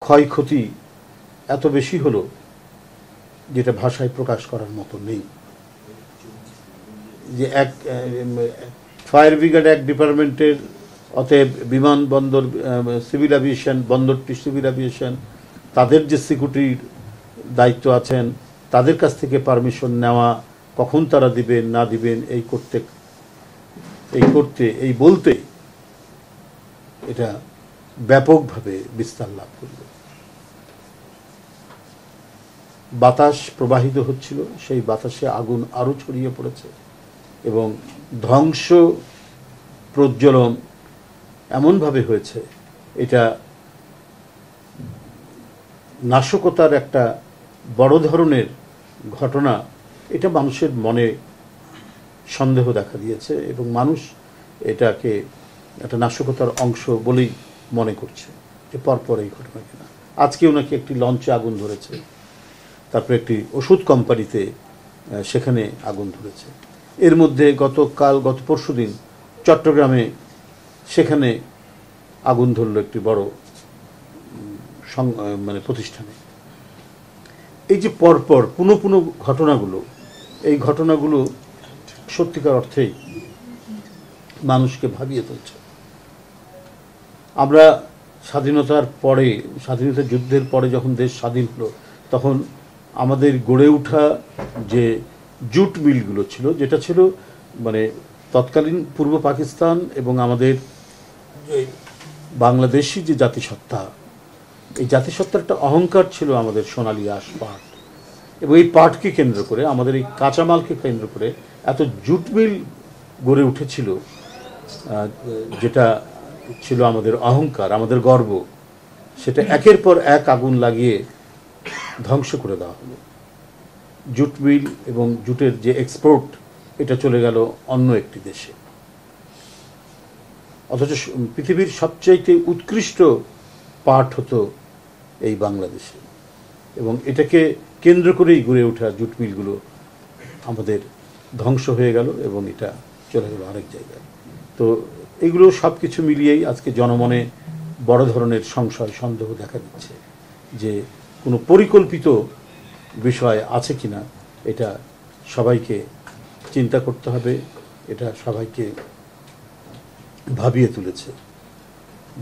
ক্ষয়ক্ষতি এত বেশি হলো যেটা ভাষায় প্রকাশ করার মতো নেই। যে এক ফায়ার ব্রিগেড এক ডিপার্টমেন্টের, অতএব বিমানবন্দর সিভিল অ্যাভিয়েশন, বন্দরটি সিভিল অ্যাভিয়েশন, তাদের যে সিকিউরিটির দায়িত্ব আছেন তাদের কাছ থেকে পারমিশন নেওয়া, কখন তারা দিবেন না দিবেন এই বলতে এটা ব্যাপকভাবে বিস্তার লাভ করবে। বাতাস প্রবাহিত হচ্ছিল, সেই বাতাসে আগুন আরও ছড়িয়ে পড়েছে এবং ধ্বংস প্রজ্বলন এমনভাবে হয়েছে, এটা নাশকতার একটা বড় ধরনের ঘটনা। এটা মানুষের মনে সন্দেহ দেখা দিয়েছে এবং মানুষ এটাকে একটা নাশকতার অংশ বলেই মনে করছে যে পরপর এই ঘটনা কিনা। আজকেও নাকি একটি লঞ্চে আগুন ধরেছে, তারপরে একটি ওষুধ কোম্পানিতে সেখানে আগুন ধরেছে। এর মধ্যে গত পরশুদিন চট্টগ্রামে সেখানে আগুন ধরল একটি বড় প্রতিষ্ঠানে। এই যে পরপর পুনঃ ঘটনাগুলো, এই ঘটনাগুলো সত্যিকার অর্থেই মানুষকে ভাবিয়ে তুলছে। আমরা স্বাধীনতা যুদ্ধের পরে যখন দেশ স্বাধীন হলো, তখন আমাদের গড়ে ওঠা যে জুট মিলগুলো ছিল, যেটা ছিল তৎকালীন পূর্ব পাকিস্তান এবং আমাদের বাংলাদেশি যে জাতিসত্তা, এই জাতিসত্তার একটা অহংকার ছিল আমাদের সোনালী আঁশ পাট, এবং এই পাটকে কেন্দ্র করে, আমাদের এই কাঁচামালকে কেন্দ্র করে এত জুট মিল গড়ে উঠেছিল, যেটা ছিল আমাদের অহংকার, আমাদের গর্ব। সেটা একের পর এক আগুন লাগিয়ে ধ্বংস করে দেওয়া হলো। জুট মিল এবং জুটের যে এক্সপোর্ট, এটা চলে গেল অন্য একটি দেশে। অথচ পৃথিবীর সবচাইতে উৎকৃষ্ট পাট হতো এই বাংলাদেশে, এবং এটাকে কেন্দ্র করেই গড়ে ওঠা জুট মিলগুলো আমাদের ধ্বংস হয়ে গেল এবং এটা চলে গেল আরেক জায়গায়। তো এগুলো সব কিছু মিলিয়েই আজকে জনমনে বড় ধরনের সংশয় সন্দেহ দেখা দিচ্ছে যে কোনো পরিকল্পিত বিষয় আছে কিনা। এটা সবাইকে চিন্তা করতে হবে, এটা সবাইকে ভাবিয়ে তুলেছে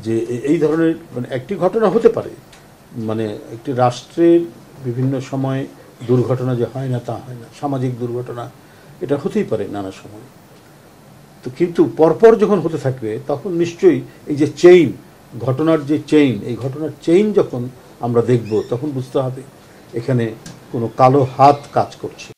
যে এই ধরনের একটি ঘটনা হতে পারে। একটি রাষ্ট্রের বিভিন্ন সময় দুর্ঘটনা যে হয় না তা হয় না, সামাজিক দুর্ঘটনা এটা হতেই পারে নানা সময়। তো কিন্তু পরপর যখন হতে থাকবে তখন নিশ্চয়ই এই যে চেইন, ঘটনার যে চেইন, এই ঘটনার চেইন যখন আমরা দেখব তখন বুঝতে হবে এখানে কোনো কালো হাত কাজ করছে।